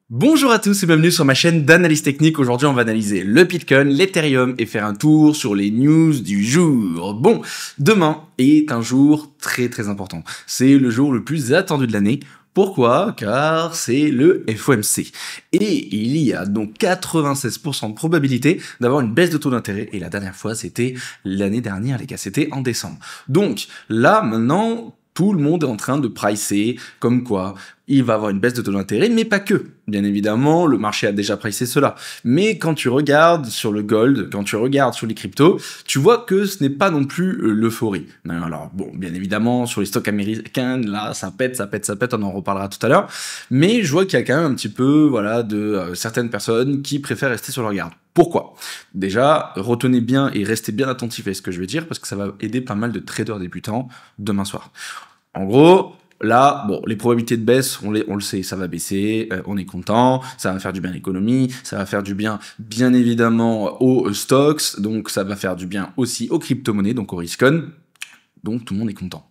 Bonjour à tous et bienvenue sur ma chaîne d'analyse technique. Aujourd'hui, on va analyser le Bitcoin, l'Ethereum et faire un tour sur les news du jour. Bon, demain est un jour très important. C'est le jour le plus attendu de l'année. Pourquoi? Car c'est le FOMC. Et il y a donc 96% de probabilité d'avoir une baisse de taux d'intérêt. Et la dernière fois, c'était l'année dernière, les gars, c'était en décembre. Donc là, maintenant, tout le monde est en train de pricer comme quoi il va avoir une baisse de taux d'intérêt, mais pas que. Bien évidemment, le marché a déjà pricé cela. Mais quand tu regardes sur le gold, quand tu regardes sur les cryptos, tu vois que ce n'est pas non plus l'euphorie. Alors bon, bien évidemment, sur les stocks américains, là, ça pète, on en reparlera tout à l'heure. Mais je vois qu'il y a quand même un petit peu, voilà, de certaines personnes qui préfèrent rester sur leur garde. Pourquoi? Déjà, retenez bien et restez bien attentifs à ce que je vais dire, parce que ça va aider pas mal de traders débutants demain soir. En gros, là, bon, les probabilités de baisse, on le sait, ça va baisser, on est content, ça va faire du bien à l'économie, ça va faire du bien, bien évidemment, aux stocks, donc ça va faire du bien aussi aux crypto-monnaies, donc au risk-on, donc tout le monde est content.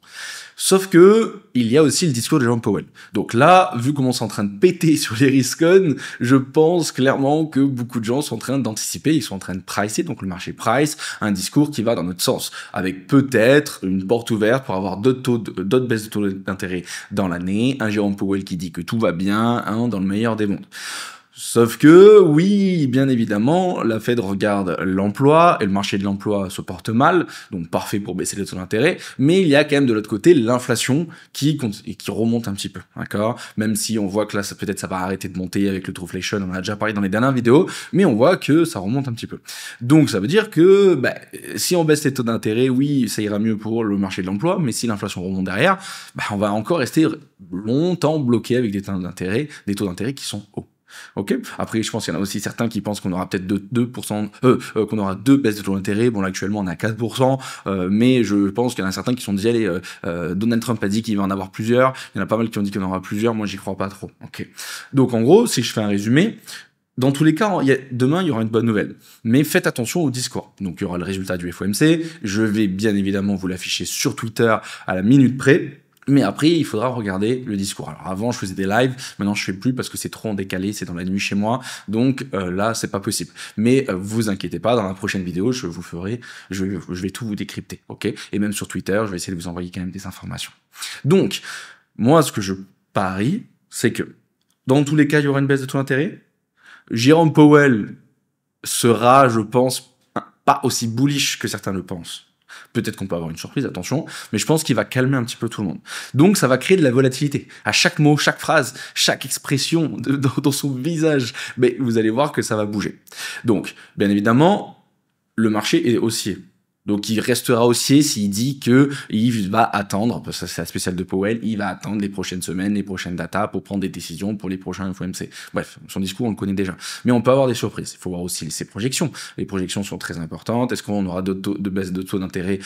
Sauf que, il y a aussi le discours de Jérôme Powell. Donc là, vu comment c'est en train de péter sur les risk-on, je pense clairement que beaucoup de gens sont en train d'anticiper, ils sont en train de pricer, donc le marché price, un discours qui va dans notre sens, avec peut-être une porte ouverte pour avoir d'autres baisses de taux d'intérêt dans l'année, un Jérôme Powell qui dit que tout va bien, hein, dans le meilleur des mondes. Sauf que, oui, bien évidemment, la Fed regarde l'emploi, et le marché de l'emploi se porte mal, donc parfait pour baisser les taux d'intérêt, mais il y a quand même de l'autre côté l'inflation qui remonte un petit peu, d'accord? Même si on voit que là, peut-être ça va arrêter de monter avec le Truflation, on en a déjà parlé dans les dernières vidéos, mais on voit que ça remonte un petit peu. Donc ça veut dire que, si on baisse les taux d'intérêt, oui, ça ira mieux pour le marché de l'emploi, mais si l'inflation remonte derrière, on va encore rester longtemps bloqué avec des taux d'intérêt qui sont hauts. Ok. Après, je pense qu'il y en a aussi certains qui pensent qu'on aura peut-être 2%, qu'on aura 2 baisses de taux d'intérêt. Bon, là, actuellement, on a 4%, mais je pense qu'il y en a certains qui sont dit, allez, Donald Trump a dit qu'il va en avoir plusieurs. Il y en a pas mal qui ont dit qu'il y en aura plusieurs. Moi, j'y crois pas trop. Ok. Donc, en gros, si je fais un résumé, dans tous les cas, demain, il y aura une bonne nouvelle. Mais faites attention au discours. Donc, il y aura le résultat du FOMC. Je vais bien évidemment vous l'afficher sur Twitter à la minute près. Mais après, il faudra regarder le discours. Alors avant, je faisais des lives, maintenant je fais plus parce que c'est trop en décalé, c'est dans la nuit chez moi, donc là, c'est pas possible. Mais vous inquiétez pas, dans la prochaine vidéo, je vais tout vous décrypter, ok? Et même sur Twitter, je vais essayer de vous envoyer quand même des informations. Donc, moi, ce que je parie, c'est que dans tous les cas, il y aura une baisse de taux d'intérêt. Jérôme Powell sera, je pense, pas aussi bullish que certains le pensent. Peut-être qu'on peut avoir une surprise, attention, mais je pense qu'il va calmer un petit peu tout le monde. Donc ça va créer de la volatilité. À chaque mot, chaque phrase, chaque expression dans son visage, mais vous allez voir que ça va bouger. Donc, bien évidemment, le marché est haussier. Donc il restera haussier s'il dit que il va attendre, parce que c'est la spéciale de Powell, il va attendre les prochaines semaines, les prochaines datas pour prendre des décisions pour les prochains FOMC. Bref, son discours on le connaît déjà. Mais on peut avoir des surprises. Il faut voir aussi ses projections. Les projections sont très importantes. Est-ce qu'on aura de baisse de taux d'intérêt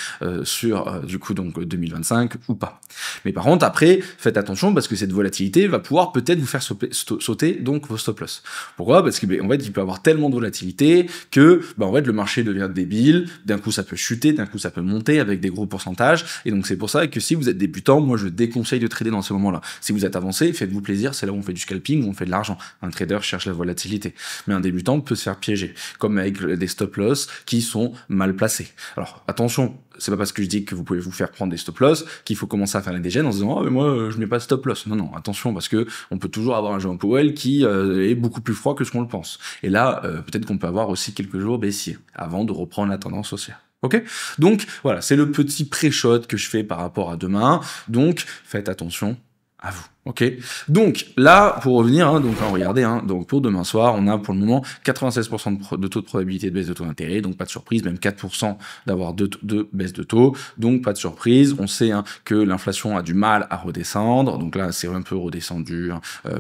sur du coup donc 2025 ou pas? Mais par contre après, faites attention parce que cette volatilité va pouvoir peut-être vous faire sauter donc vos stop loss. Pourquoi? Parce que en fait il peut y avoir tellement de volatilité que en fait le marché devient débile. D'un coup ça peut chuter, d'un coup ça peut monter avec des gros pourcentages, et donc c'est pour ça que si vous êtes débutant, moi je déconseille de trader dans ces moments-là. Si vous êtes avancé, faites-vous plaisir, c'est là où on fait du scalping, où on fait de l'argent. Un trader cherche la volatilité, mais un débutant peut se faire piéger, comme avec des stop loss qui sont mal placés. Alors attention, c'est pas parce que je dis que vous pouvez vous faire prendre des stop loss qu'il faut commencer à faire la dégène en se disant oh mais moi je mets pas de stop loss. Non, attention, parce que on peut toujours avoir un Jérôme Powell qui est beaucoup plus froid que ce qu'on le pense. Et là, peut-être qu'on peut avoir aussi quelques jours baissiers avant de reprendre la tendance haussière. Ok? Donc, voilà, c'est le petit pré-shot que je fais par rapport à demain. Donc, faites attention à vous. Ok, donc là, pour revenir, donc regardez, donc pour demain soir, on a pour le moment 96% de taux de probabilité de baisse de taux d'intérêt, donc pas de surprise, même 4% d'avoir deux baisses de taux, donc pas de surprise. On sait que l'inflation a du mal à redescendre, donc là c'est un peu redescendu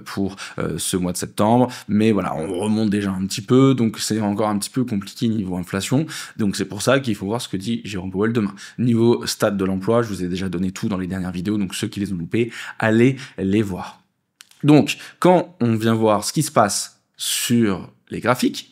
pour ce mois de septembre, mais voilà, on remonte déjà un petit peu, donc c'est encore un petit peu compliqué niveau inflation, donc c'est pour ça qu'il faut voir ce que dit Jérôme Powell demain. Niveau stade de l'emploi, je vous ai déjà donné tout dans les dernières vidéos, donc ceux qui les ont loupés, allez les voir. Donc, quand on vient voir ce qui se passe sur les graphiques,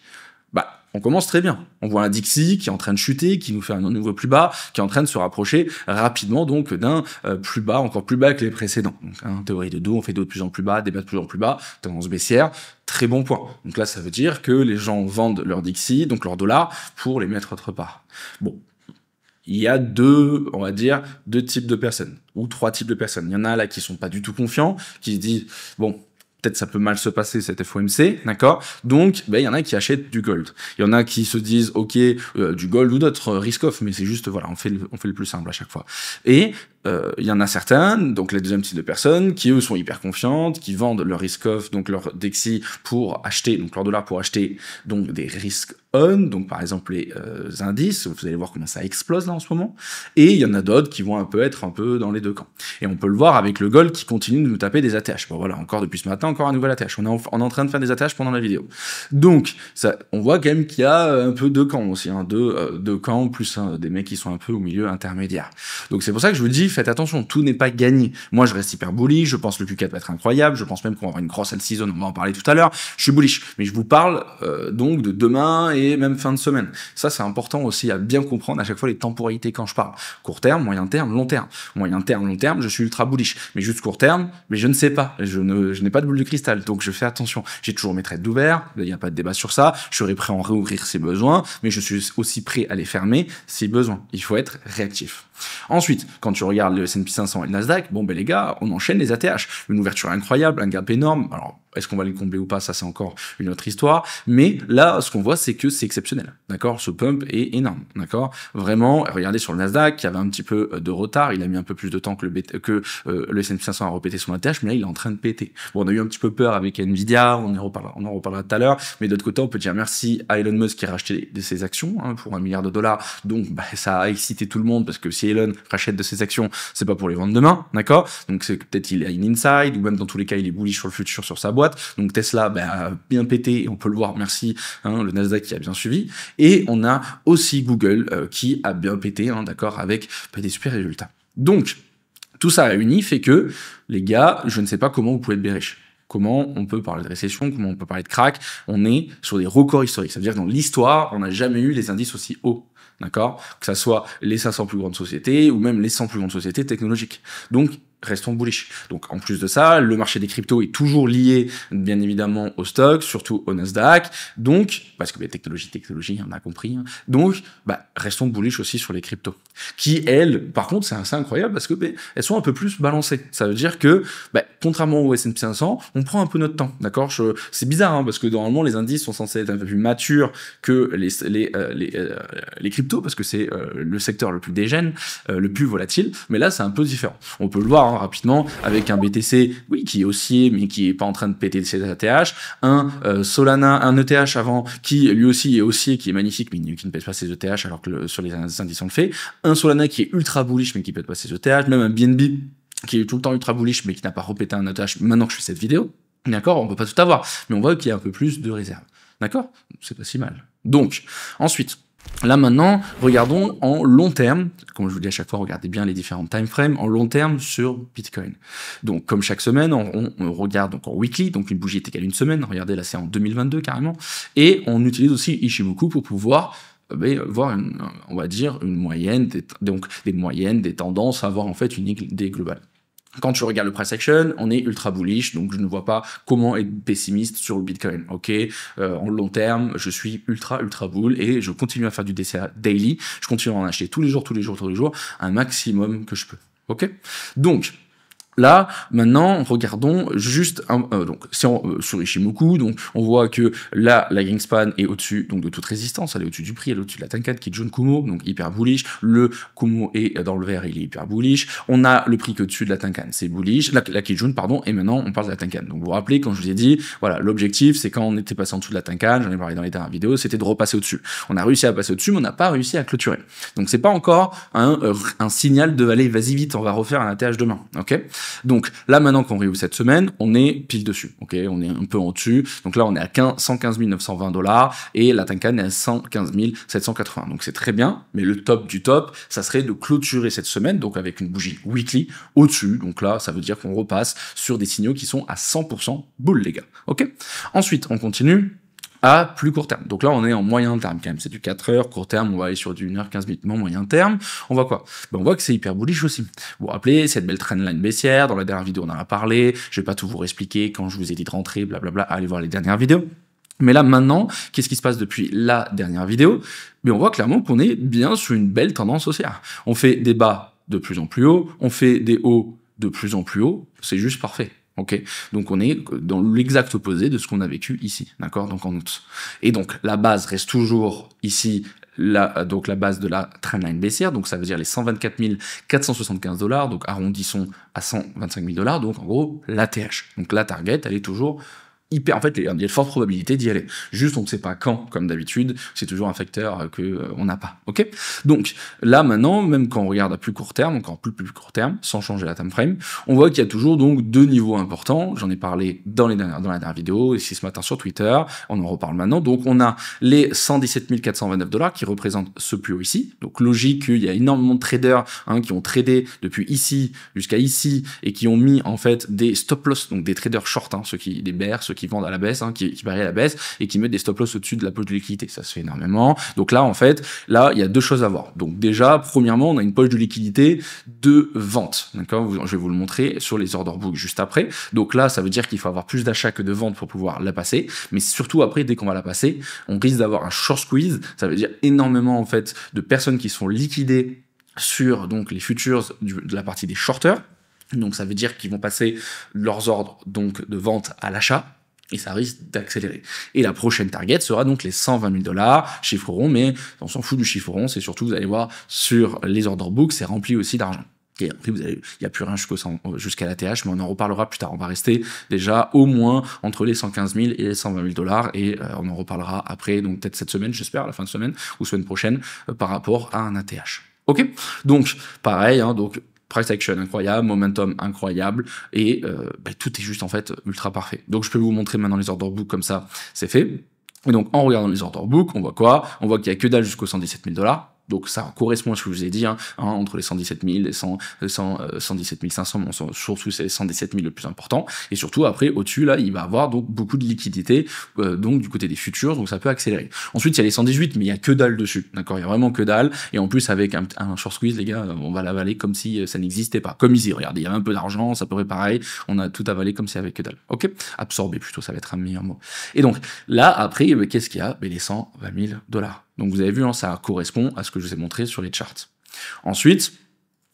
On commence très bien. On voit un Dixie qui est en train de chuter, qui nous fait un nouveau plus bas, qui est en train de se rapprocher rapidement donc d'un plus bas, encore plus bas que les précédents. Donc, théorie de dos, on fait dos de plus en plus bas, des bas de plus en plus bas, tendance baissière, très bon point. Donc là, ça veut dire que les gens vendent leur Dixie, donc leur dollar, pour les mettre autre part. Bon. Il y a deux types de personnes, ou trois types de personnes. Il y en a là qui sont pas du tout confiants, qui se disent, bon, peut-être ça peut mal se passer cette FOMC, d'accord? Donc, il y en a qui achètent du gold. Il y en a qui se disent, ok, du gold ou d'autres risk-off, mais c'est juste, voilà, on fait le plus simple à chaque fois. Et il y en a certains, donc les deuxième type de personnes, qui eux sont hyper confiantes, qui vendent leur risk-off, donc leur DXY pour acheter, donc leur dollar pour acheter donc des risk-on, donc par exemple les indices, vous allez voir comment ça explose là en ce moment. Et il y en a d'autres qui vont être un peu dans les deux camps. Et on peut le voir avec le gold qui continue de nous taper des ATH. Bon voilà, encore depuis ce matin, encore un nouvel ATH. On est en train de faire des ATH pendant la vidéo. Donc, ça, on voit quand même qu'il y a un peu deux camps aussi, hein, deux camps, plus des mecs qui sont un peu au milieu intermédiaire. Donc c'est pour ça que je vous dis, faites attention, tout n'est pas gagné. Moi, je reste hyper bullish, je pense que le Q4 va être incroyable, je pense même qu'on va avoir une grosse all season, on va en parler tout à l'heure. Je suis bullish, mais je vous parle donc de demain et même fin de semaine. Ça, c'est important aussi à bien comprendre à chaque fois les temporalités quand je parle. Court terme, moyen terme, long terme. Moyen terme, long terme, je suis ultra bullish. Mais juste court terme, mais je ne sais pas. Je n'ai pas de boule de cristal, donc je fais attention. J'ai toujours mes trades d'ouvert, il n'y a pas de débat sur ça. Je serai prêt à en réouvrir si besoin, mais je suis aussi prêt à les fermer si besoin. Il faut être réactif. Ensuite, quand tu regardes le S&P 500 et le Nasdaq, bon ben les gars, on enchaîne les ATH. Une ouverture incroyable, un gap énorme. Alors, est-ce qu'on va les combler ou pas, ça c'est encore une autre histoire. Mais là, ce qu'on voit, c'est que c'est exceptionnel. D'accord? Ce pump est énorme. D'accord? Vraiment, regardez sur le Nasdaq, qui avait un petit peu de retard. Il a mis un peu plus de temps que le S&P 500 a repété son ATH, mais là, il est en train de péter. Bon, on a eu un petit peu peur avec Nvidia, on en reparlera tout à l'heure. Mais d'autre côté, on peut dire merci à Elon Musk qui a racheté ses actions pour $1 milliard. Donc, ça a excité tout le monde parce que si Elon rachète de ses actions, c'est pas pour les vendre demain, d'accord? Donc c'est peut-être il a une inside, ou même dans tous les cas il est bullish sur le futur sur sa boîte. Donc Tesla a bien pété, et on peut le voir, merci, le Nasdaq qui a bien suivi. Et on a aussi Google qui a bien pété, d'accord, avec des super résultats. Donc tout ça réuni fait que, les gars, je ne sais pas comment vous pouvez être bearish. Comment on peut parler de récession, comment on peut parler de crack. On est sur des records historiques. Ça veut dire que dans l'histoire, on n'a jamais eu les indices aussi hauts. D'accord? Que ça soit les 500 plus grandes sociétés ou même les 100 plus grandes sociétés technologiques. Donc, restons bullish. Donc, en plus de ça, le marché des cryptos est toujours lié, bien évidemment, au stock, surtout au Nasdaq. Donc, parce que technologie, on a compris. Donc, restons bullish aussi sur les cryptos. Qui, elles, par contre, c'est assez incroyable parce que elles sont un peu plus balancées. Ça veut dire que, contrairement au S&P 500, on prend un peu notre temps. D'accord? C'est bizarre, parce que normalement, les indices sont censés être un peu plus matures que les cryptos, parce que c'est le secteur le plus dégène, le plus volatile. Mais là, c'est un peu différent. On peut le voir rapidement avec un BTC, oui, qui est haussier, mais qui est pas en train de péter ses ATH, un Solana, un ETH avant, qui lui aussi est haussier, qui est magnifique, mais qui ne pète pas ses ETH, alors que sur les indices on le fait, un Solana qui est ultra bullish, mais qui pète pas ses ETH, même un BNB qui est tout le temps ultra bullish, mais qui n'a pas repété un ETH maintenant que je fais cette vidéo. D'accord, on peut pas tout avoir, mais on voit qu'il y a un peu plus de réserve. D'accord? C'est pas si mal. Donc, ensuite, là maintenant, regardons en long terme, comme je vous dis à chaque fois, regardez bien les différents time frames, en long terme sur Bitcoin. Donc comme chaque semaine, on regarde donc en weekly, donc une bougie est égale une semaine, regardez là c'est en 2022 carrément, et on utilise aussi Ichimoku pour pouvoir voir on va dire une moyenne, donc des moyennes, des tendances, avoir en fait une idée globale. Quand tu regardes le price action, on est ultra bullish, donc je ne vois pas comment être pessimiste sur le Bitcoin. Ok, en long terme, je suis ultra bull et je continue à faire du DCA daily. Je continue à en acheter tous les jours, un maximum que je peux. Ok, donc là, maintenant, regardons juste donc sur Ichimoku, donc on voit que là, la Greenspan est au-dessus donc de toute résistance, elle est au-dessus du prix, elle est au-dessus de la Tenkan qui est Jun Kumo, donc hyper bullish. Le Kumo est dans le vert, il est hyper bullish. On a le prix que au-dessus de la Tenkan, c'est bullish, la Kijun, pardon, et maintenant on parle de la Tenkan. Donc vous vous rappelez quand je vous ai dit, voilà, l'objectif c'est quand on était passé en dessous de la Tenkan, j'en ai parlé dans les dernières vidéos, c'était de repasser au-dessus. On a réussi à passer au-dessus, mais on n'a pas réussi à clôturer. Donc c'est pas encore un signal de allez, vas-y vite, on va refaire un ATH demain, ok? Donc là maintenant qu'on réouvre cette semaine, on est pile dessus, ok, on est un peu en dessus. Donc là on est à 115 920 $ et la Tenkan est à 115 780. Donc c'est très bien, mais le top du top, ça serait de clôturer cette semaine, donc avec une bougie weekly au-dessus. Donc là ça veut dire qu'on repasse sur des signaux qui sont à 100% bull les gars, ok. Ensuite on continue. à plus court terme. Donc là, on est en moyen terme quand même. C'est du 4 heures, court terme, on va aller sur du 1 heure 15 minutes. Mais moyen terme, on voit quoi? On voit que c'est hyper bullish aussi. Vous vous rappelez, cette belle trendline baissière, dans la dernière vidéo, on en a parlé. Je vais pas tout vous expliquer quand je vous ai dit de rentrer, blablabla. Allez voir les dernières vidéos. Mais là, maintenant, qu'est-ce qui se passe depuis la dernière vidéo? Mais on voit clairement qu'on est bien sur une belle tendance haussière. On fait des bas de plus en plus haut, on fait des hauts de plus en plus haut. C'est juste parfait. Ok, donc on est dans l'exact opposé de ce qu'on a vécu ici, d'accord, donc en août. Et donc la base reste toujours ici, donc la base de la trendline baissière, donc ça veut dire les 124 475 $, donc arrondissons à 125 000 $, donc en gros l'ATH. Donc la target, elle est toujours hyper, en fait, il y a de fortes probabilités d'y aller. Juste, on ne sait pas quand, comme d'habitude, c'est toujours un facteur que on n'a pas, ok? Donc, là, maintenant, même quand on regarde à plus court terme, encore plus court terme, sans changer la time frame, on voit qu'il y a toujours, donc, deux niveaux importants. J'en ai parlé dans la dernière vidéo, ici ce matin sur Twitter, on en reparle maintenant. Donc, on a les 117 429 $ qui représentent ce plus haut ici. Donc, logique qu'il y a énormément de traders, qui ont tradé depuis ici jusqu'à ici, et qui ont mis, en fait, des stop loss, donc des traders short, ceux qui, des bears, ceux qui vendent à la baisse, qui parient à la baisse, et qui mettent des stop loss au-dessus de la poche de liquidité. Ça se fait énormément. Donc là, en fait, là, il y a deux choses à voir. Donc déjà, premièrement, on a une poche de liquidité de vente. D'accord? Je vais vous le montrer sur les order books juste après. Donc là, ça veut dire qu'il faut avoir plus d'achats que de ventes pour pouvoir la passer. Mais surtout après, dès qu'on va la passer, on risque d'avoir un short squeeze. Ça veut dire énormément, en fait, de personnes qui sont liquidées sur, donc, les futures de la partie des shorters. Donc ça veut dire qu'ils vont passer leurs ordres, donc, de vente à l'achat. Et ça risque d'accélérer. Et la prochaine target sera donc les 120 000 $, chiffre rond, mais on s'en fout du chiffre rond, c'est surtout, vous allez voir, sur les order books, c'est rempli aussi d'argent. Et après, il n'y a plus rien jusqu'à la TH, mais on en reparlera plus tard. On va rester déjà au moins entre les 115 000 et les 120 000 $, et on en reparlera après, donc peut-être cette semaine, j'espère, à la fin de semaine, ou semaine prochaine, par rapport à un ATH. Ok? Donc, pareil, donc, price action incroyable, momentum incroyable, et tout est juste en fait ultra parfait. Donc je peux vous montrer maintenant les order books comme ça, c'est fait. Et donc en regardant les order books, on voit quoi? On voit qu'il y a que dalle jusqu'aux 117 000 $. Donc ça correspond à ce que je vous ai dit, entre les 117 000 et 117 500, bon, surtout c'est les 117 000 le plus important, et surtout après au-dessus là il va avoir donc beaucoup de liquidité, donc du côté des futurs, donc ça peut accélérer. Ensuite il y a les 118, mais il y a que dalle dessus, d'accord, il y a vraiment que dalle, et en plus avec un short squeeze les gars, on va l'avaler comme si ça n'existait pas, comme ici, regardez, il y avait un peu d'argent, ça pourrait pareil, on a tout avalé comme si avec que dalle, ok, absorbé plutôt, ça va être un meilleur mot. Et donc là après qu'est-ce qu'il y a? Les 120 000 $. Donc vous avez vu, ça correspond à ce que je vous ai montré sur les charts. Ensuite,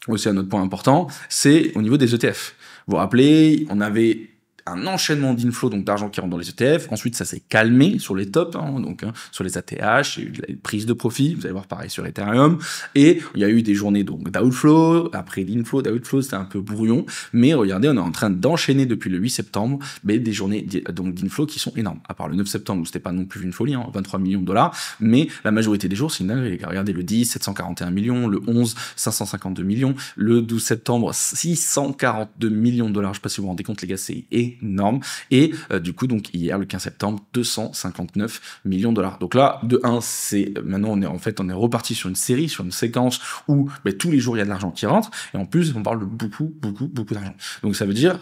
aussi un autre point important, c'est au niveau des ETF. Vous vous rappelez, on avait un enchaînement d'inflow, donc d'argent qui rentre dans les ETF. Ensuite, ça s'est calmé sur les tops, donc sur les ATH, il y a eu de la prise de profit, vous allez voir pareil sur Ethereum, et il y a eu des journées donc d'outflow, après d'inflow, d'outflow, c'était un peu brouillon, mais regardez, on est en train d'enchaîner depuis le 8 septembre, mais des journées donc d'inflow qui sont énormes, à part le 9 septembre où c'était pas non plus une folie, 23 millions de $, mais la majorité des jours, c'est une dinguerie. Regardez le 10, 741 millions, le 11, 552 millions, le 12 septembre, 642 millions de $, je sais pas si vous vous rendez compte les gars, c'est énorme, et du coup donc hier le 15 septembre 259 millions de $. Donc là de 1 c'est maintenant on est reparti sur une série, sur une séquence où tous les jours il y a de l'argent qui rentre, et en plus on parle de beaucoup d'argent. Donc ça veut dire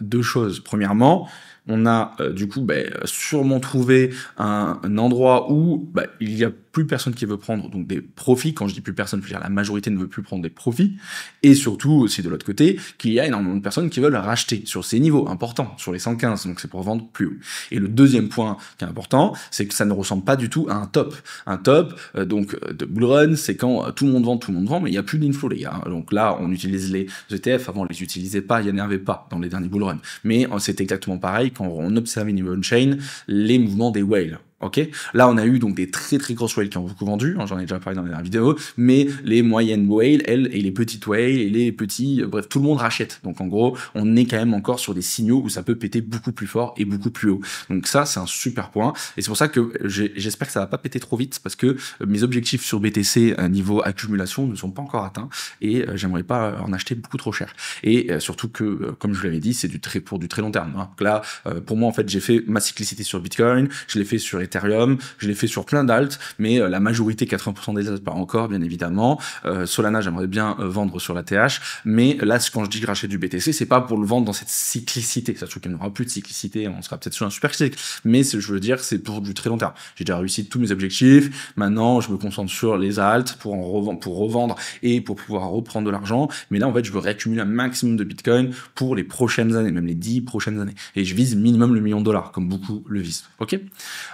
deux choses. Premièrement, on a du coup sûrement trouvé un endroit où il y a plus personne qui veut prendre donc des profits. Quand je dis plus personne, je veux dire la majorité ne veut plus prendre des profits, et surtout aussi de l'autre côté qu'il y a énormément de personnes qui veulent racheter sur ces niveaux importants, sur les 115, donc c'est pour vendre plus haut. Et le deuxième point qui est important, c'est que ça ne ressemble pas du tout à un top. Un top donc de bull run, c'est quand tout le monde vend, mais il n'y a plus d'inflow les gars. Donc là on utilise les ETF, avant on les utilisait pas, il n'y en avait pas dans les derniers bull run, mais c'est exactement pareil quand on observait niveau on-chain les mouvements des whales. Ok, là on a eu donc des très grosses whales qui ont beaucoup vendu, j'en ai déjà parlé dans les dernières vidéos, mais les moyennes whales, elles, et les petites whales, et les petits, bref, tout le monde rachète. Donc en gros, on est quand même encore sur des signaux où ça peut péter beaucoup plus fort et beaucoup plus haut. Donc ça, c'est un super point, et c'est pour ça que j'espère que ça va pas péter trop vite, parce que mes objectifs sur BTC niveau accumulation ne sont pas encore atteints, et j'aimerais pas en acheter beaucoup trop cher. Et surtout que, comme je vous l'avais dit, c'est pour du très long terme. Donc là, pour moi, en fait, j'ai fait ma cyclicité sur Bitcoin, je l'ai fait sur Ethereum, Ethereum, je l'ai fait sur plein d'alts, mais la majorité, 80% des alts, pas encore, bien évidemment. Solana, j'aimerais bien vendre sur la TH, mais là, quand je dis que j'achète du BTC, c'est pas pour le vendre dans cette cyclicité. Ça se trouve qu'il n'y aura plus de cyclicité, on sera peut-être sur un super cycle, mais je veux dire, c'est pour du très long terme. J'ai déjà réussi tous mes objectifs, maintenant, je me concentre sur les alts pour revendre et pour pouvoir reprendre de l'argent, mais là, en fait, je veux réaccumuler un maximum de Bitcoin pour les prochaines années, même les 10 prochaines années. Et je vise minimum le $1 000 000, comme beaucoup le visent. Ok?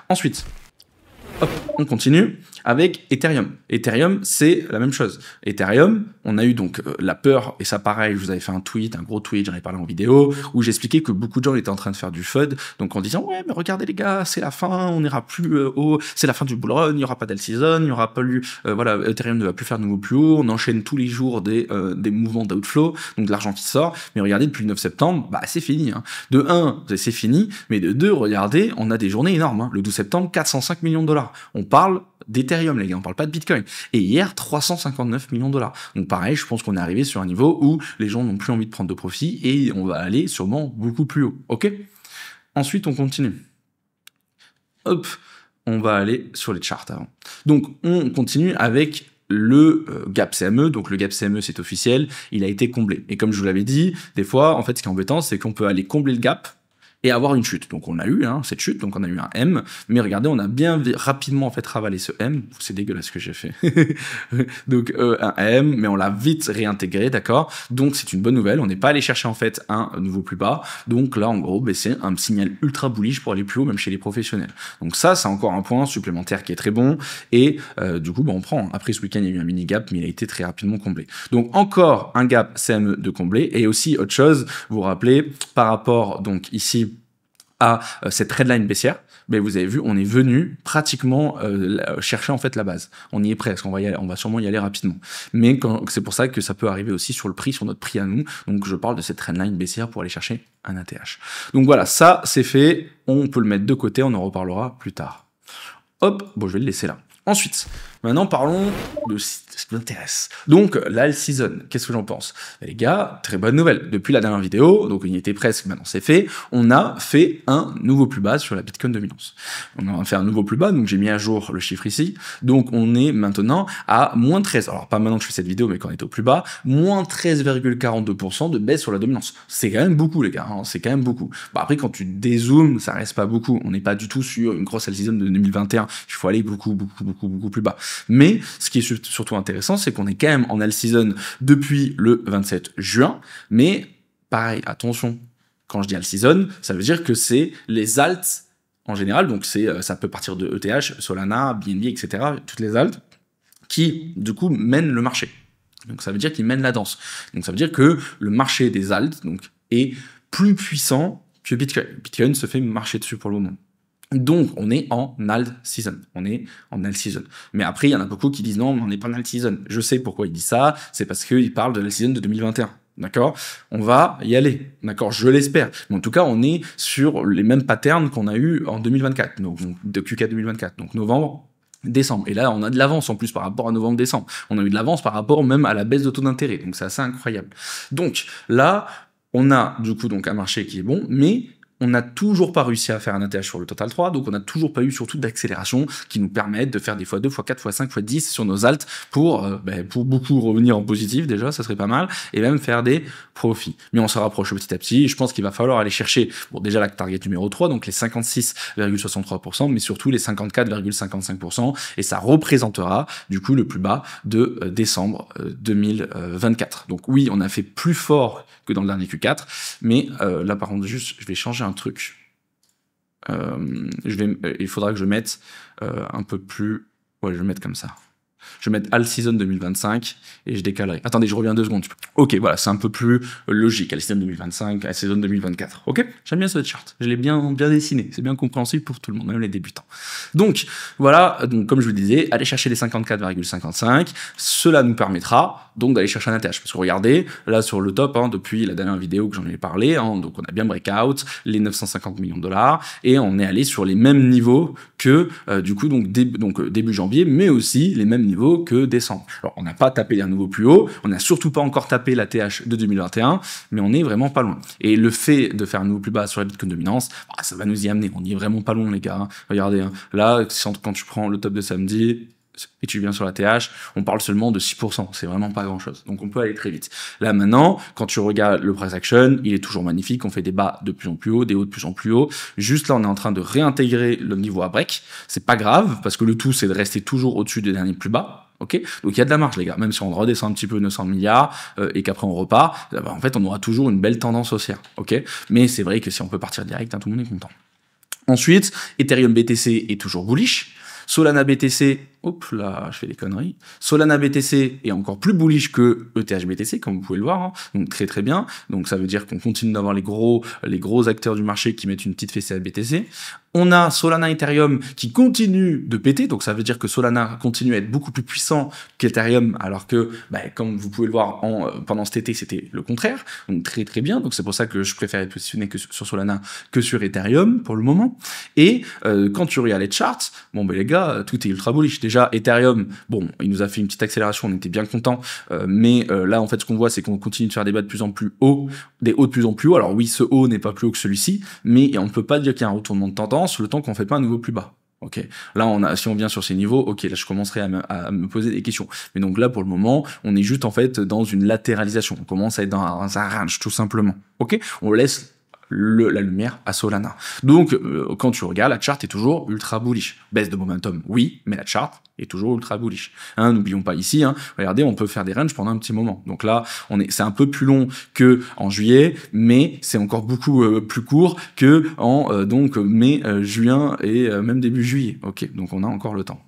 Ensuite, hop, on continue avec Ethereum. Ethereum, c'est la même chose. Ethereum, on a eu donc la peur, et ça pareil, je vous avais fait un gros tweet, j'en ai parlé en vidéo, où j'expliquais que beaucoup de gens étaient en train de faire du FUD, donc en disant, ouais, mais regardez les gars, c'est la fin, on n'ira plus haut, c'est la fin du bull run, il n'y aura pas d'alt-season, il n'y aura pas eu, voilà, Ethereum ne va plus faire de nouveau plus haut, on enchaîne tous les jours des mouvements d'outflow, donc de l'argent qui sort, mais regardez, depuis le 9 septembre, bah c'est fini. Hein. De 1, c'est fini, mais de 2, regardez, on a des journées énormes. Hein. Le 12 septembre, 405 millions de dollars. On parle d'Ethereum, les gars, on parle pas de Bitcoin. Et hier, 359 millions de dollars. Donc pareil, je pense qu'on est arrivé sur un niveau où les gens n'ont plus envie de prendre de profit et on va aller sûrement beaucoup plus haut. Ok? Ensuite, on continue. Hop, on va aller sur les charts avant. Donc, on continue avec le gap CME, donc le gap CME c'est officiel, il a été comblé. Et comme je vous l'avais dit, des fois, en fait, ce qui est embêtant, c'est qu'on peut aller combler le gap et avoir une chute. Donc on a eu cette chute, donc on a eu un M, mais regardez, on a bien rapidement en fait ravalé ce M, c'est dégueulasse ce que j'ai fait. Donc un M, mais on l'a vite réintégré, d'accord? Donc c'est une bonne nouvelle, on n'est pas allé chercher en fait un nouveau plus bas, donc là en gros, c'est un signal ultra bullish pour aller plus haut, même chez les professionnels. Donc ça, c'est encore un point supplémentaire qui est très bon, et du coup, on prend. Après ce week-end, il y a eu un mini gap, mais il a été très rapidement comblé. Donc encore un gap CME de comblé, et aussi autre chose, vous vous rappelez, par rapport donc ici à cette trendline baissière, mais vous avez vu, on est venu pratiquement chercher en fait la base. On y est presque, on va sûrement y aller rapidement. Mais c'est pour ça que ça peut arriver aussi sur le prix, sur notre prix à nous. Donc je parle de cette trendline baissière pour aller chercher un ATH. Donc voilà, ça c'est fait, on peut le mettre de côté, on en reparlera plus tard. Hop, bon je vais le laisser là. Ensuite, maintenant parlons de ce qui m'intéresse. Donc, l'alt season, qu'est-ce que j'en pense? Les gars, très bonne nouvelle. Depuis la dernière vidéo, donc il y était presque, maintenant c'est fait, on a fait un nouveau plus bas sur la Bitcoin 2011. On a fait un nouveau plus bas, donc j'ai mis à jour le chiffre ici. Donc on est maintenant à moins 13, alors pas maintenant que je fais cette vidéo, mais quand on est au plus bas, moins 13,42% de baisse sur la dominance. C'est quand même beaucoup les gars, hein, c'est quand même beaucoup. Bon, après quand tu dézoomes, ça reste pas beaucoup. On n'est pas du tout sur une grosse alt season de 2021, il faut aller beaucoup plus bas. Mais ce qui est surtout intéressant, c'est qu'on est quand même en alt season depuis le 27 juin, mais pareil, attention, quand je dis alt season, ça veut dire que c'est les alts en général, donc ça peut partir de ETH, Solana, BNB, etc., toutes les alts, qui du coup mènent le marché. Donc ça veut dire qu'ils mènent la danse. Donc ça veut dire que le marché des alts donc, est plus puissant que Bitcoin. Bitcoin se fait marcher dessus pour le moment. Donc, on est en alt season. On est en alt season. Mais après, il y en a beaucoup qui disent non, on n'est pas en alt season. Je sais pourquoi ils disent ça. C'est parce qu'ils parlent de l'alt season de 2021. D'accord? On va y aller. D'accord? Je l'espère. Mais en tout cas, on est sur les mêmes patterns qu'on a eu en 2024. Donc, de Q4 2024. Donc, novembre, décembre. Et là, on a de l'avance en plus par rapport à novembre-décembre. On a eu de l'avance par rapport même à la baisse de taux d'intérêt. Donc, c'est assez incroyable. Donc, là, on a du coup donc un marché qui est bon, mais on n'a toujours pas réussi à faire un ATH sur le Total 3, donc on n'a toujours pas eu surtout d'accélération qui nous permettent de faire des x2, x4, x5, x10 sur nos alts pour beaucoup revenir en positif déjà, ça serait pas mal, et même faire des profits. Mais on se rapproche petit à petit, je pense qu'il va falloir aller chercher, bon déjà la target numéro 3, donc les 56,63%, mais surtout les 54,55%, et ça représentera du coup le plus bas de décembre 2024. Donc oui, on a fait plus fort que dans le dernier Q4, mais là par contre juste, je vais changer un truc. Il faudra que je mette un peu plus... Ouais, je vais mettre comme ça. Je vais mettre alt season 2025 et je décalerai. Attendez, je reviens 2 secondes. Ok, voilà, c'est un peu plus logique. Alt season 2025, alt season 2024. Ok, j'aime bien ce chart. Je l'ai bien dessiné. C'est bien compréhensible pour tout le monde, même les débutants. Donc, voilà, donc, comme je vous le disais, aller chercher les 54,55. Cela nous permettra donc d'aller chercher un ATH. Parce que regardez, là sur le top, depuis la dernière vidéo que j'en ai parlé, donc on a bien breakout, les 950 millions de dollars, et on est allé sur les mêmes niveaux que du coup, donc début janvier, mais aussi les mêmes niveau que décembre. Alors, on n'a pas tapé un nouveau plus haut, on n'a surtout pas encore tapé la TH de 2021, mais on est vraiment pas loin. Et le fait de faire un nouveau plus bas sur la Bitcoin dominance, ça va nous y amener. On y est vraiment pas loin, les gars. Regardez, là, quand tu prends le top de samedi, et tu viens sur la TH, on parle seulement de 6%, c'est vraiment pas grand chose. Donc on peut aller très vite. Là maintenant, quand tu regardes le price action, il est toujours magnifique, on fait des bas de plus en plus haut, des hauts de plus en plus haut. Juste là, on est en train de réintégrer le niveau à break. C'est pas grave, parce que le tout, c'est de rester toujours au-dessus des derniers plus bas. Ok, donc il y a de la marge, les gars. Même si on redescend un petit peu 900 milliards et qu'après on repart, en fait, on aura toujours une belle tendance haussière. Ok, mais c'est vrai que si on peut partir direct, tout le monde est content. Ensuite, Ethereum BTC est toujours bullish. Solana BTC, hop là, je fais des conneries. Solana BTC est encore plus bullish que ETH BTC, comme vous pouvez le voir, hein. Donc très très bien. Donc ça veut dire qu'on continue d'avoir les gros acteurs du marché qui mettent une petite fessée à BTC. On a Solana Ethereum qui continue de péter, donc ça veut dire que Solana continue à être beaucoup plus puissant qu'Ethereum, alors que, comme vous pouvez le voir pendant cet été, c'était le contraire. Donc très très bien. Donc c'est pour ça que je préfère être positionné que sur Solana que sur Ethereum pour le moment. Et quand tu regardes les charts, les gars, tout est ultra bullish. Déjà Ethereum, il nous a fait une petite accélération, on était bien content, mais là en fait ce qu'on voit c'est qu'on continue de faire des bas de plus en plus haut, des hauts de plus en plus haut. Alors oui, ce haut n'est pas plus haut que celui-ci, mais on ne peut pas dire qu'il y a un retournement de tendance le temps qu'on ne fait pas un nouveau plus bas. Ok, là si on vient sur ces niveaux, ok, là je commencerai à me poser des questions. Mais donc là pour le moment, on est juste en fait dans une latéralisation. On commence à être dans un range tout simplement. Ok, on laisse la lumière à Solana. Donc quand tu regardes, la chart est toujours ultra bullish. Baisse de momentum, oui, mais la chart est toujours ultra bullish. N'oublions pas ici, regardez, on peut faire des ranges pendant un petit moment. Donc là, c'est un peu plus long que en juillet, mais c'est encore beaucoup plus court que en mai, juin et même début juillet. Ok, donc on a encore le temps.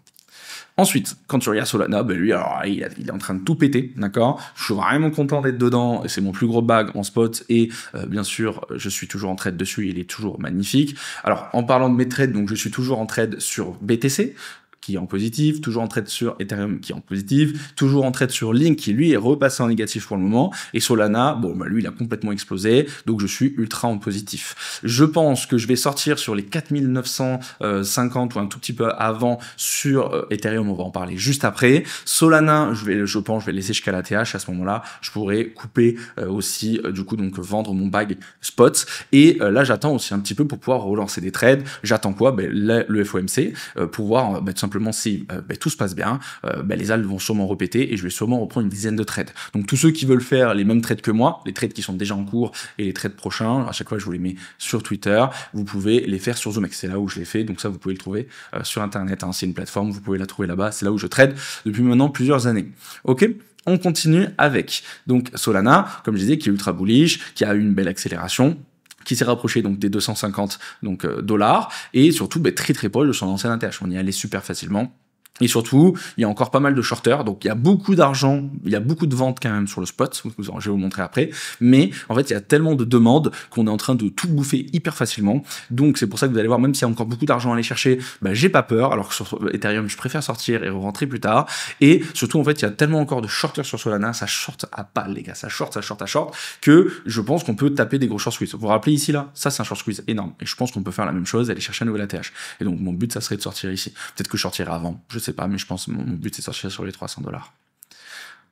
Ensuite, quand tu regardes Solana, lui, alors, il est en train de tout péter, d'accord. Je suis vraiment content d'être dedans, c'est mon plus gros bag en spot, et bien sûr, je suis toujours en trade dessus, il est toujours magnifique. Alors, en parlant de mes trades, donc je suis toujours en trade sur BTC, qui est en positif, toujours en trade sur Ethereum qui est en positif, toujours en trade sur Link qui lui est repassé en négatif pour le moment, et Solana, lui il a complètement explosé, donc je suis ultra en positif. Je pense que je vais sortir sur les 4950 ou un tout petit peu avant sur Ethereum, on va en parler juste après. Solana, je pense je vais laisser jusqu'à la TH, à ce moment-là, je pourrais couper aussi, du coup donc vendre mon bag spot, et là j'attends aussi un petit peu pour pouvoir relancer des trades. J'attends quoi? Le FOMC, pour voir tout simplement si tout se passe bien, les alts vont sûrement repéter et je vais sûrement reprendre une dizaine de trades. Donc tous ceux qui veulent faire les mêmes trades que moi, les trades qui sont déjà en cours et les trades prochains, à chaque fois je vous les mets sur Twitter, vous pouvez les faire sur ZoomX, c'est là où je les fais, donc ça vous pouvez le trouver sur internet, c'est une plateforme, vous pouvez la trouver là-bas, c'est là où je trade depuis maintenant plusieurs années. Ok, on continue avec donc Solana, comme je disais, qui est ultra bullish, qui a eu une belle accélération, qui s'est rapproché donc des 250 dollars, et surtout très très proche de son ancien ATH. On y allait super facilement. Et surtout, il y a encore pas mal de shorters, donc il y a beaucoup d'argent, il y a beaucoup de ventes quand même sur le spot, je vais vous montrer après, mais en fait il y a tellement de demandes qu'on est en train de tout bouffer hyper facilement, donc c'est pour ça que vous allez voir, même s'il y a encore beaucoup d'argent à aller chercher, j'ai pas peur, alors que sur Ethereum je préfère sortir et rentrer plus tard, et surtout en fait il y a tellement encore de shorters sur Solana, ça short à balle les gars, ça short, que je pense qu'on peut taper des gros short squeeze. Vous vous rappelez ici là, ça c'est un short squeeze énorme, et je pense qu'on peut faire la même chose, aller chercher un nouvel ATH, et donc mon but ça serait de sortir ici, peut-être que je sortirai avant, je sais pas, mais je pense que mon but c'est de sortir sur les 300 $.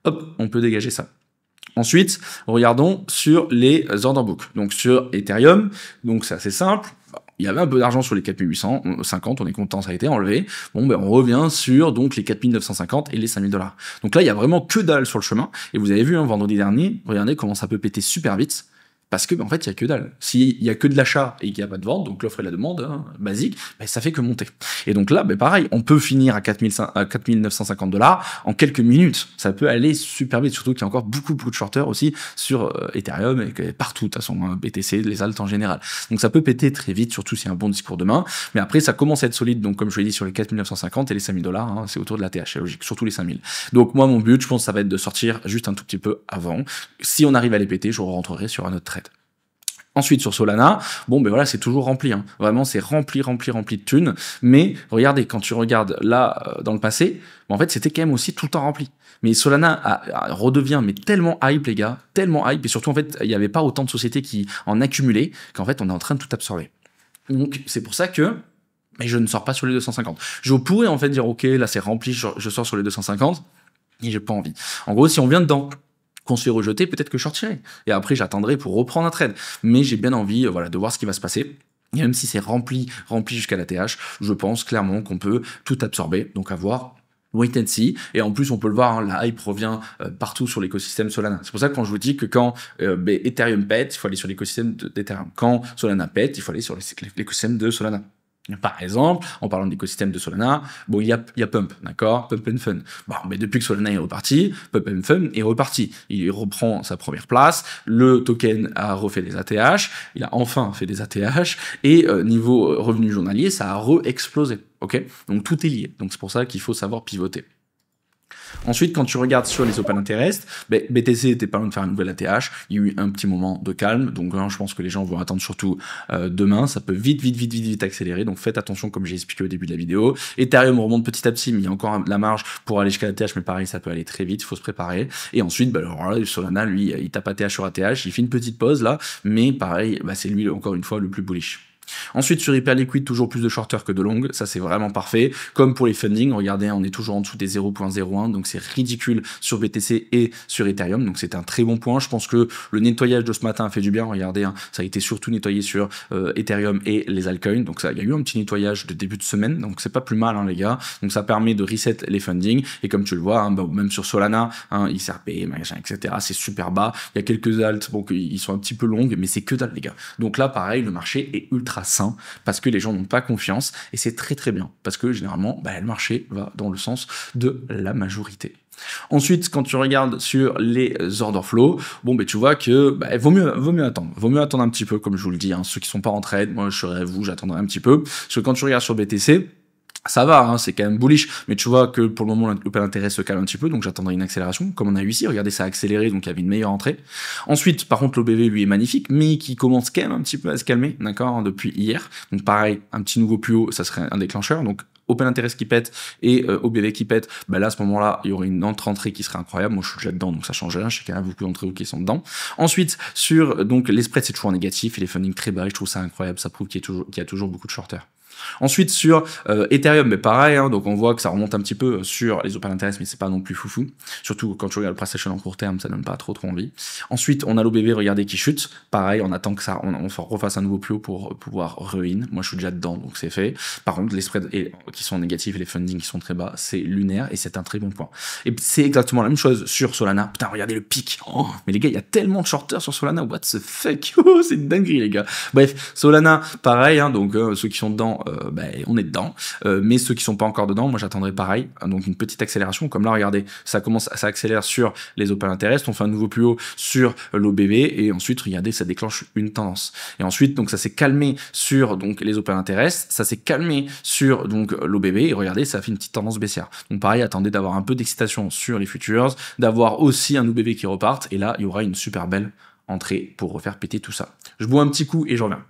Hop, on peut dégager ça. Ensuite, regardons sur les order book. Donc sur Ethereum, donc c'est assez simple. Il y avait un peu d'argent sur les 4850, on est content, ça a été enlevé. On revient sur donc les 4950 et les 5000 $. Donc là, il y a vraiment que dalle sur le chemin. Et vous avez vu, vendredi dernier, regardez comment ça peut péter super vite. Parce que, en fait, il y a que dalle. S'il y a que de l'achat et qu'il n'y a pas de vente, donc l'offre et la demande, basique, ça fait que monter. Et donc là, pareil, on peut finir à 4950 $ en quelques minutes. Ça peut aller super vite, surtout qu'il y a encore beaucoup de shorters aussi sur Ethereum et partout, de toute façon, BTC, les alts en général. Donc ça peut péter très vite, surtout s'il y a un bon discours demain. Mais après, ça commence à être solide, donc comme je l'ai dit, sur les 4950 et les 5000 $, c'est autour de la TH, c'est logique, surtout les 5000. Donc moi, mon but, je pense, ça va être de sortir juste un tout petit peu avant. Si on arrive à les péter, je rentrerai sur un autre trade. Ensuite, sur Solana, voilà, c'est toujours rempli, Vraiment, c'est rempli de thunes. Mais regardez, quand tu regardes là, dans le passé, en fait, c'était quand même aussi tout le temps rempli. Mais Solana redevient tellement hype, les gars, tellement hype. Et surtout, en fait, il n'y avait pas autant de sociétés qui en accumulaient qu'en fait, on est en train de tout absorber. Donc, c'est pour ça que mais je ne sors pas sur les 250. Je pourrais en fait dire ok, là c'est rempli, je sors sur les 250, et j'ai pas envie. En gros, si on vient dedans, qu'on se fait rejeter, peut-être que je sortirai. Et après, j'attendrai pour reprendre un trade. Mais j'ai bien envie, voilà, de voir ce qui va se passer. Et même si c'est rempli jusqu'à la TH, je pense clairement qu'on peut tout absorber. Donc à voir. Wait and see. Et en plus, on peut le voir, hein, la hype revient partout sur l'écosystème Solana. C'est pour ça que quand je vous dis que quand Ethereum pète, il faut aller sur l'écosystème d'Ethereum. Quand Solana pète, il faut aller sur l'écosystème de Solana. Par exemple, en parlant de l'écosystème de Solana, bon, il y a Pump, d'accord? Pump and Fun. Bon, mais depuis que Solana est reparti, Pump and Fun est reparti. Il reprend sa première place, le token a refait des ATH, il a enfin fait des ATH, et niveau revenu journalier, ça a re-explosé, ok? Donc tout est lié. Donc c'est pour ça qu'il faut savoir pivoter. Ensuite, quand tu regardes sur les open interest, BTC était pas loin de faire une nouvelle ATH. Il y a eu un petit moment de calme. Donc, je pense que les gens vont attendre surtout demain. Ça peut vite accélérer. Donc, faites attention, comme j'ai expliqué au début de la vidéo. Ethereum remonte petit à petit, mais il y a encore la marge pour aller jusqu'à l'ATH. Mais pareil, ça peut aller très vite. Il faut se préparer. Et ensuite, alors là, Solana, lui, il tape ATH sur ATH. Il fait une petite pause là. Mais pareil, c'est lui, encore une fois, le plus bullish. Ensuite, sur Hyperliquid, toujours plus de shorters que de longs, ça c'est vraiment parfait. Comme pour les funding, regardez, on est toujours en dessous des 0.01, donc c'est ridicule sur BTC et sur Ethereum, donc c'est un très bon point. Je pense que le nettoyage de ce matin a fait du bien, regardez, hein, ça a été surtout nettoyé sur Ethereum et les altcoins, donc ça, il y a eu un petit nettoyage de début de semaine, donc c'est pas plus mal, hein, les gars. Donc ça permet de reset les funding, et comme tu le vois, hein, même sur Solana, hein, XRP, machin, etc., c'est super bas. Il y a quelques alts, bon, ils sont un petit peu longues, mais c'est que dalle, les gars. Donc là, pareil, le marché est ultra sain parce que les gens n'ont pas confiance et c'est très bien parce que généralement le marché va dans le sens de la majorité. Ensuite, quand tu regardes sur les order flow, bon tu vois que vaut mieux attendre un petit peu, comme je vous le dis, hein, ceux qui sont pas en trade, moi je serais vous, j'attendrai un petit peu, parce que quand tu regardes sur BTC, ça va, hein, c'est quand même bullish, mais tu vois que pour le moment l'open intérêt se calme un petit peu, donc j'attendrai une accélération, comme on a eu ici. Regardez, ça a accéléré, donc il y avait une meilleure entrée. Ensuite, par contre, l'OBV lui est magnifique, mais qui commence quand même un petit peu à se calmer, d'accord, hein, depuis hier. Donc pareil, un petit nouveau plus haut, ça serait un déclencheur. Donc open intérêt qui pète et OBV qui pète, là à ce moment-là il y aurait une entrée qui serait incroyable. Moi je suis déjà dedans, donc ça change rien, je sais qu'il y en a beaucoup d'entre vous qui sont dedans. Ensuite, sur donc les spreads, c'est toujours en négatif et les funding très bas, je trouve ça incroyable, ça prouve qu'il y a toujours beaucoup de shorters. Ensuite, sur Ethereum, mais pareil, hein, donc on voit que ça remonte un petit peu sur les open interest, mais c'est pas non plus foufou. Surtout quand tu regardes le price action en court terme, ça donne pas trop envie. Ensuite, on a l'OBV, regardez, qui chute. Pareil, on attend que ça, on refasse un nouveau plus haut pour pouvoir ruin. Moi, je suis déjà dedans, donc c'est fait. Par contre, les spreads qui sont négatifs et les funding qui sont très bas, c'est lunaire et c'est un très bon point. Et c'est exactement la même chose sur Solana. Putain, regardez le pic. Oh, mais les gars, il y a tellement de shorters sur Solana. What the fuck? Oh, c'est une dinguerie, les gars. Bref, Solana, pareil, hein, donc ceux qui sont dedans, on est dedans, mais ceux qui sont pas encore dedans, moi j'attendrai pareil, hein, donc une petite accélération, comme là regardez, ça accélère sur les open interest, on fait un nouveau plus haut sur l'OBV, et ensuite regardez, ça déclenche une tendance, et ensuite donc ça s'est calmé sur donc les open interest, ça s'est calmé sur donc l'OBV, et regardez, ça fait une petite tendance baissière. Donc pareil, attendez d'avoir un peu d'excitation sur les futures, d'avoir aussi un OBV qui reparte, et là il y aura une super belle entrée pour refaire péter tout ça. Je bois un petit coup et je reviens.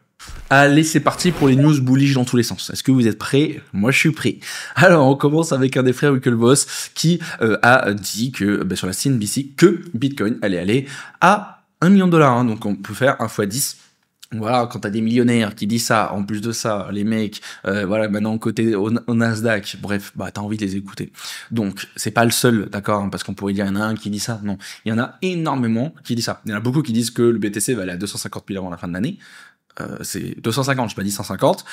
Allez, c'est parti pour les news bullish dans tous les sens. Est-ce que vous êtes prêts? Moi, je suis prêt. Alors, on commence avec un des frères Winklevoss qui a dit que sur la CNBC que Bitcoin allait aller à $1 million. Hein, donc, on peut faire 1 x 10. Voilà, quand t'as des millionnaires qui disent ça, en plus de ça, les mecs, voilà, maintenant côté au Nasdaq, bref, t'as envie de les écouter. Donc, c'est pas le seul, d'accord, hein, parce qu'on pourrait dire, il y en a un qui dit ça. Non, il y en a énormément qui disent ça. Il y en a beaucoup qui disent que le BTC va aller à 250 000 avant la fin de l'année. C'est 250, je pas dit 150,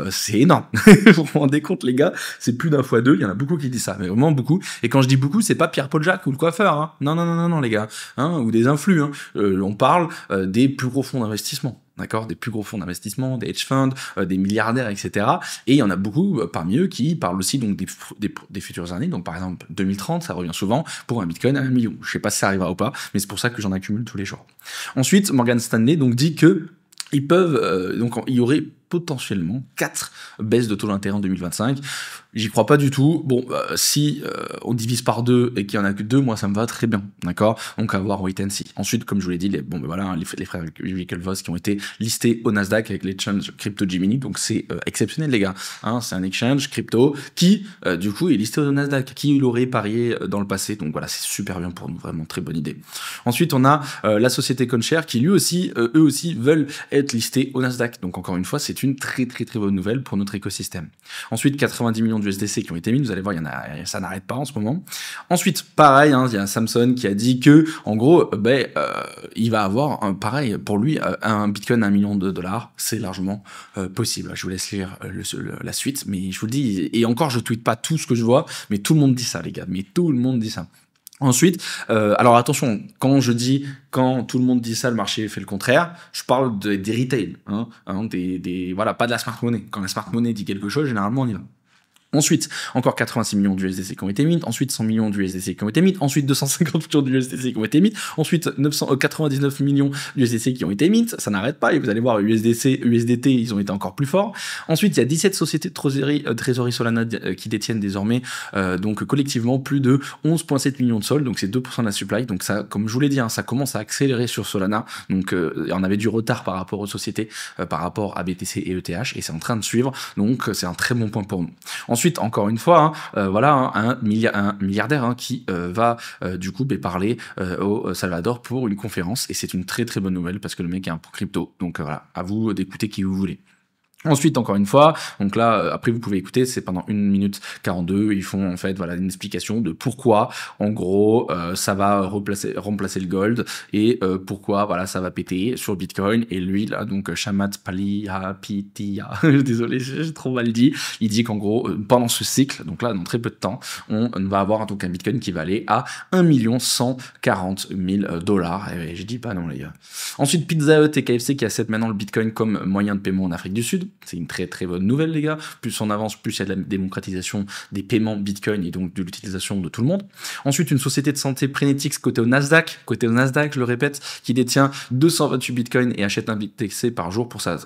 c'est énorme. Vous vous rendez compte, les gars, c'est plus d'un fois deux, il y en a beaucoup qui disent ça, mais vraiment beaucoup. Et quand je dis beaucoup, c'est pas Pierre-Paul Jacques ou le coiffeur, hein. Non, les gars, hein, ou des influx, hein. On parle des plus gros fonds d'investissement. D'accord, des plus gros fonds d'investissement, des hedge funds, des milliardaires, etc. Et il y en a beaucoup parmi eux qui parlent aussi donc des futures années. Donc par exemple 2030, ça revient souvent pour un Bitcoin à 1 million. Je sais pas si ça arrivera ou pas, mais c'est pour ça que j'en accumule tous les jours. Ensuite, Morgan Stanley donc dit que ils peuvent donc il y aurait potentiellement 4 baisses de taux d'intérêt en 2025. J'y crois pas du tout. Bon, si on divise par 2 et qu'il y en a que 2, moi ça me va très bien, d'accord. Donc à voir, wait and see. Ensuite, comme je vous l'ai dit, les frères Winklevoss qui ont été listés au Nasdaq avec l'exchange Crypto Gemini, donc c'est exceptionnel, les gars. Hein, c'est un exchange crypto qui, du coup, est listé au Nasdaq, qui l'aurait parié dans le passé. Donc voilà, c'est super bien pour nous, vraiment très bonne idée. Ensuite, on a la société CoinShare qui eux aussi veulent être listés au Nasdaq. Donc encore une fois, c'est une très bonne nouvelle pour notre écosystème. Ensuite, 90 millions d'USDC qui ont été mis, vous allez voir, ça n'arrête pas en ce moment. Ensuite, pareil, il y a Samson qui a dit que, en gros, il va avoir, pareil, pour lui, un Bitcoin à $1 million, c'est largement possible. Je vous laisse lire la suite, mais je vous le dis, et encore, je tweete pas tout ce que je vois, mais tout le monde dit ça, les gars, mais tout le monde dit ça. Ensuite, alors attention, quand tout le monde dit ça, le marché fait le contraire, je parle des retail, voilà, pas de la smart money. Quand la smart money dit quelque chose, généralement on y va. Ensuite, encore 86 millions d'USDC qui ont été mis, ensuite 100 millions d'USDC qui ont été mis, ensuite 250 millions d'USDC qui ont été mis, ensuite 999 millions d'USDC qui ont été mis, ça n'arrête pas, et vous allez voir, USDT, ils ont été encore plus forts. Ensuite, il y a 17 sociétés de trésorerie Solana qui détiennent désormais, donc collectivement, plus de 11,7 millions de sols, donc c'est 2% de la supply, donc ça, comme je vous l'ai dit, ça commence à accélérer sur Solana, donc on avait du retard par rapport aux sociétés, par rapport à BTC et ETH, et c'est en train de suivre, donc c'est un très bon point pour nous. Ensuite, encore une fois, un milliardaire qui va du coup parler au Salvador pour une conférence, et c'est une très bonne nouvelle parce que le mec est un peu crypto, donc voilà, à vous d'écouter qui vous voulez. Ensuite, encore une fois, donc là, après vous pouvez écouter, c'est pendant 1 minute 42, ils font en fait une explication de pourquoi, en gros, ça va remplacer le gold, et pourquoi, ça va péter sur Bitcoin, et lui, là, donc, Shamat Palihapitiya, désolé, j'ai trop mal dit, il dit qu'en gros, pendant ce cycle, donc là, dans très peu de temps, on va avoir donc un Bitcoin qui va aller à 1 140 000 $, et je dis pas non, les gars. Ensuite, Pizza Hut et KFC qui acceptent maintenant le Bitcoin comme moyen de paiement en Afrique du Sud. C'est une très bonne nouvelle, les gars. Plus on avance, plus il y a de la démocratisation des paiements Bitcoin et donc de l'utilisation de tout le monde. Ensuite, une société de santé Prenetics côté au Nasdaq, je le répète, qui détient 228 Bitcoin et achète un BTC par jour pour sa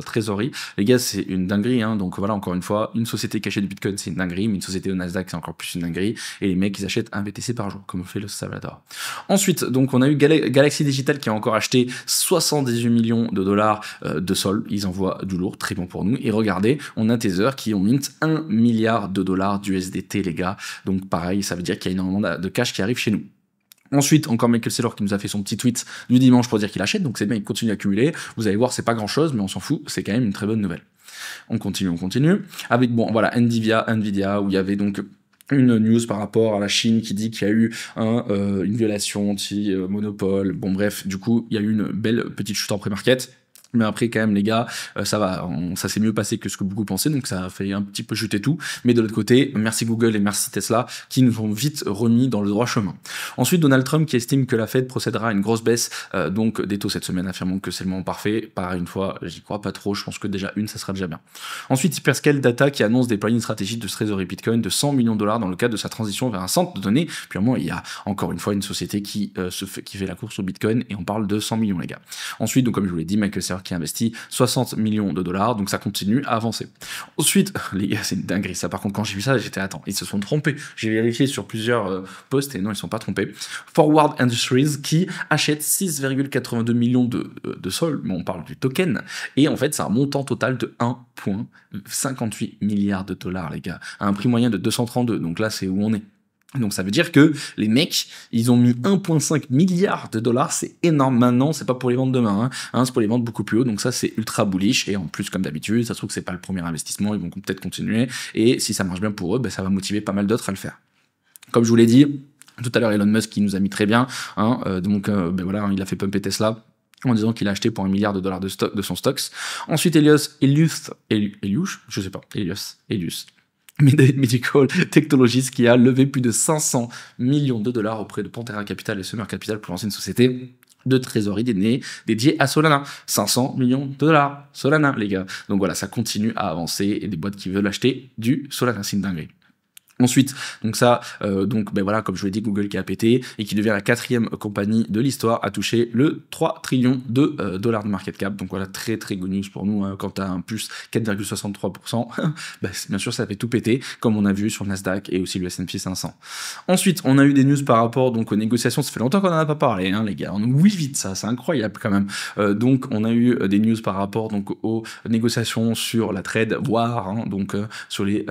trésorerie. Les gars, c'est une dinguerie, donc voilà, encore une fois, une société qui achète du Bitcoin, c'est une dinguerie, mais une société au Nasdaq, c'est encore plus une dinguerie. Et les mecs, ils achètent un BTC par jour, comme fait le Salvador. Ensuite, donc on a eu Galaxy Digital qui a encore acheté 78 millions de dollars de sol. Ils envoient du lourd, très bon pour nous. Et regardez, on a Tether qui ont mint 1 milliard de dollars d'USDT, les gars. Donc pareil, ça veut dire qu'il y a énormément de cash qui arrive chez nous. Ensuite, encore Michael Saylor qui nous a fait son petit tweet du dimanche pour dire qu'il achète, donc c'est bien, il continue à accumuler. Vous allez voir, c'est pas grand chose, mais on s'en fout, c'est quand même une très bonne nouvelle. On continue. Avec, Nvidia, où il y avait donc une news par rapport à la Chine qui dit qu'il y a eu une violation anti-monopole. Bon bref, du coup, il y a eu une belle petite chute en pré-market. Mais après, quand même, les gars, ça s'est mieux passé que ce que beaucoup pensaient, donc ça a fait un petit peu chuter tout. Mais de l'autre côté, merci Google et merci Tesla qui nous ont vite remis dans le droit chemin. Ensuite, Donald Trump qui estime que la Fed procédera à une grosse baisse donc des taux cette semaine, affirmant que c'est le moment parfait. Pareil, une fois, j'y crois pas trop, je pense que déjà ça sera déjà bien. Ensuite, Hyperscale Data qui annonce déployer une stratégie de trésorerie Bitcoin de 100 millions de dollars dans le cadre de sa transition vers un centre de données. Puis à un moment, il y a encore une fois une société qui fait la course au Bitcoin et on parle de 100 millions, les gars. Ensuite, donc comme je vous l'ai dit, Michael Saylor qui a investi 60 millions de dollars, donc ça continue à avancer. Ensuite, les gars, c'est une dinguerie, ça par contre, quand j'ai vu ça, j'étais, attends, ils se sont trompés. J'ai vérifié sur plusieurs posts et non, ils ne sont pas trompés. Forward Industries qui achète 6,82 millions de sols, mais on parle du token, et en fait, c'est un montant total de 1,58 milliards de dollars, les gars, à un prix moyen de 232, donc là, c'est où on est. Donc ça veut dire que les mecs, ils ont mis 1,5 milliard de dollars, c'est énorme maintenant, c'est pas pour les vendre demain, c'est pour les vendre beaucoup plus haut, donc ça c'est ultra bullish, et en plus comme d'habitude, ça se trouve que c'est pas le premier investissement, ils vont peut-être continuer, et si ça marche bien pour eux, ça va motiver pas mal d'autres à le faire. Comme je vous l'ai dit, tout à l'heure Elon Musk qui nous a mis très bien, voilà, il a fait pumper Tesla, en disant qu'il a acheté pour $1 milliard de son stocks. Ensuite Elius, Medical Technologies qui a levé plus de 500 millions de dollars auprès de Pantera Capital et Summer Capital pour lancer une société de trésorerie dédiée à Solana. 500 millions de dollars. Solana, les gars. Donc voilà, ça continue à avancer et des boîtes qui veulent acheter du Solana, c'est une dinguerie. Ensuite, donc ça, voilà, comme je vous l'ai dit, Google qui a pété et qui devient la 4e compagnie de l'histoire à toucher le 3 trillions de dollars de market cap. Donc voilà, très good news pour nous, quand tu as un plus 4,63%, bien sûr ça fait tout péter, comme on a vu sur le Nasdaq et aussi le S&P 500. Ensuite, on a eu des news par rapport donc aux négociations, ça fait longtemps qu'on en a pas parlé, les gars, on oublie vite ça, c'est incroyable quand même. Donc on a eu des news par rapport donc aux négociations sur la trade war, sur les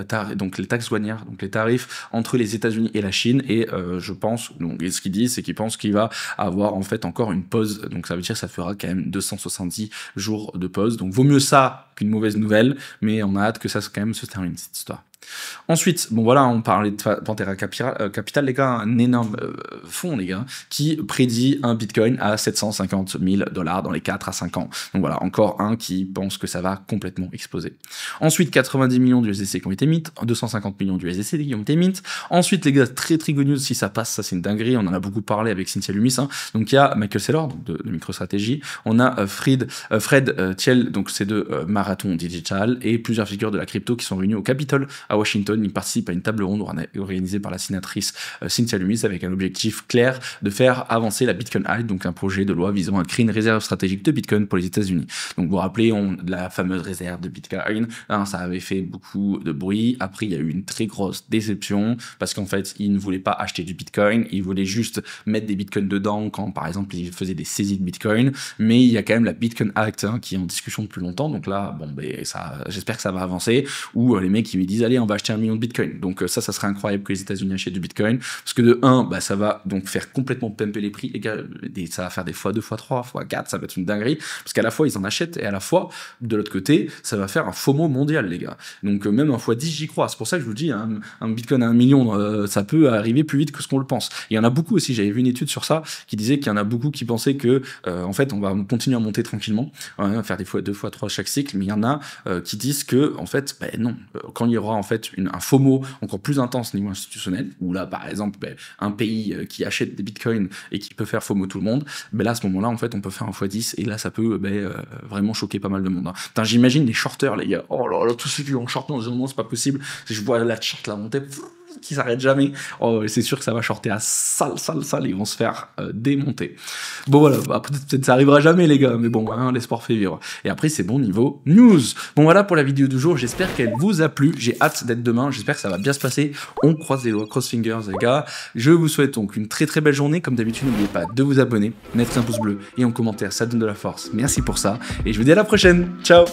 taxes douanières, donc les tarifs entre les États-Unis et la Chine, et je pense, donc ce qu'ils disent, c'est qu'ils pensent qu'il va avoir en fait encore une pause, donc ça veut dire que ça fera quand même 270 jours de pause, donc vaut mieux ça qu'une mauvaise nouvelle, mais on a hâte que ça quand même se termine cette histoire. Ensuite, bon voilà, on parlait de Pantera Capital, les gars, un énorme fonds, les gars, qui prédit un Bitcoin à 750 000 $ dans les 4 à 5 ans. Donc voilà, encore un qui pense que ça va complètement exploser. Ensuite, 90 millions d'USDC qui ont été mint, 250 millions d'USDC qui ont été mint. Ensuite, les gars, très good news, si ça passe, ça c'est une dinguerie, on en a beaucoup parlé avec Cynthia Lummis, hein. Donc il y a Michael Saylor, donc de MicroStrategy, on a Fred Thiel, donc c'est de Marathon Digital, et plusieurs figures de la crypto qui sont réunies au Capitole à Washington. Il participe à une table ronde organisée par la sénatrice Cynthia Lummis avec un objectif clair de faire avancer la Bitcoin Act, donc un projet de loi visant à créer une réserve stratégique de Bitcoin pour les États-Unis. Donc vous vous rappelez, la fameuse réserve de Bitcoin, hein, ça avait fait beaucoup de bruit. Après, il y a eu une très grosse déception parce qu'en fait, ils ne voulaient pas acheter du Bitcoin, ils voulaient juste mettre des Bitcoins dedans quand, par exemple, ils faisaient des saisies de Bitcoin. Mais il y a quand même la Bitcoin Act, hein, qui est en discussion depuis longtemps. Donc là, bon, ben ça, j'espère que ça va avancer. Ou les mecs qui me disent, allez, on va acheter 1 million de Bitcoin. Donc ça serait incroyable que les États-Unis achètent du Bitcoin, parce que de 1, bah, ça va donc faire complètement pumper les prix, les gars, ça va faire des x2, x3, x4, ça va être une dinguerie, parce qu'à la fois ils en achètent, et à la fois, de l'autre côté, ça va faire un FOMO mondial, les gars. Donc même un x10, j'y crois. C'est pour ça que je vous dis, hein, un Bitcoin à 1 million, ça peut arriver plus vite que ce qu'on le pense. Et il y en a beaucoup aussi, j'avais vu une étude sur ça, qui disait qu'il y en a beaucoup qui pensaient que, en fait, on va continuer à monter tranquillement, faire des x2, x3 chaque cycle, mais il y en a qui disent que, en fait, ben non, quand il y aura en fait un FOMO encore plus intense au niveau institutionnel, où là, par exemple, un pays qui achète des bitcoins et qui peut faire FOMO tout le monde, là, à ce moment-là, en fait, on peut faire un x10, et là, ça peut vraiment choquer pas mal de monde. Hein. J'imagine les shorters, les gars, oh là là, tous ceux qui ont short, non, c'est pas possible, je vois la charte la monter, qui s'arrête jamais, oh, c'est sûr que ça va shorter à sale, ils vont se faire démonter. Bon voilà, peut-être ça arrivera jamais les gars, mais bon, hein, l'espoir fait vivre. Et après c'est bon niveau news. Bon voilà pour la vidéo du jour, j'espère qu'elle vous a plu, j'ai hâte d'être demain, j'espère que ça va bien se passer, on croise les doigts, cross fingers les gars. Je vous souhaite donc une très belle journée, comme d'habitude n'oubliez pas de vous abonner, mettre un pouce bleu et en commentaire, ça donne de la force, merci pour ça, et je vous dis à la prochaine, ciao.